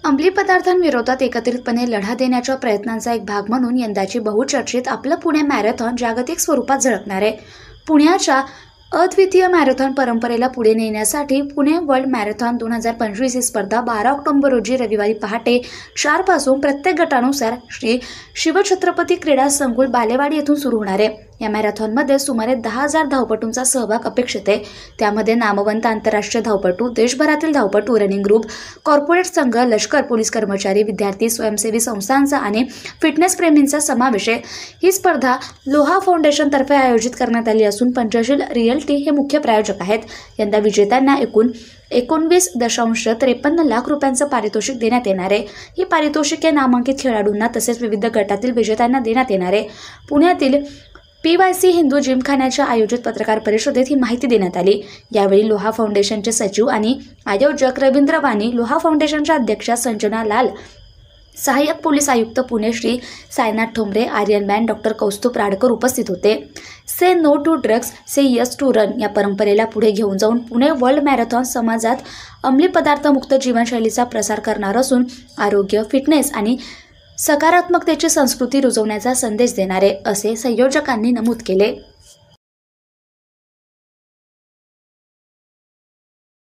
अंमली पदार्थांविरोधात एकत्रितपणे लढा देण्याच्या प्रयत्नांचा एक भाग म्हणून यंदाची बहुचर्चित आपलं पुणे मॅरेथॉन जागतिक स्वरूपात झळकणार आहे। पुण्याच्या अद्वितीय मॅरेथॉन परंपरेला पुढे नेण्यासाठी पुणे वर्ल्ड मॅरेथॉन 2025 ही स्पर्धा 12 ऑक्टोबर रोजी रविवारी पहाटे 4 पासून प्रत्येक गटानुसार श्री शिवछत्रपती क्रीडा संकुल बालेवाडी येथून सुरू होणार आहे। या मॅरेथॉनमध्ये सुमारे 10,000 धावपटूंचा सहभाग अपेक्षित आहे। त्यामध्ये नामवंत आंतरराष्ट्रीय धावपटू, देशभरातील धावपटू, रनिंग ग्रुप, कॉर्पोरेट संघ, लष्कर, पोलीस कर्मचारी, विद्यार्थी, स्वयंसेवी संस्थांचा आणि फिटनेस प्रेमींचा समावेश आहे। ही स्पर्धा लोहा फाउंडेशनतर्फे आयोजित करण्यात आली असून पंचशील रिअल्टी हे मुख्य प्रायोजक आहेत। यंदा विजेत्यांना एकूण 19.53 लाख रुपयांचं पारितोषिक देण्यात येणार आहे। ही पारितोषिके नामांकित खेळाडूंना तसेच विविध गटातील विजेत्यांना देण्यात येणार आहे। पुण्यातील PYC हिंदू जिमखान्याच्या आयोजित पत्रकार परिषदेत ही माहिती देण्यात आली। यावेळी लोहा फाउंडेशनचे सचिव आणि आयोजक रवींद्र वाणी, लोहा फाउंडेशनच्या अध्यक्षा संजना लाल, सहाय्यक पोलीस आयुक्त पुणे श्री साईनाथ ठोंबरे, आर्यन बँड डॉक्टर कौस्तुभ राडकर उपस्थित होते। Say no to drugs, say yes to run या परंपरेला पुढे घेऊन जाऊन पुणे वर्ल्ड मॅरेथॉन समाजात अंमली पदार्थमुक्त जीवनशैलीचा प्रसार करणार असून आरोग्य, फिटनेस आणि सकारात्मकतेची संस्कृती रुजवण्याचा संदेश देणारे असे संयोजकांनी नमूद केले।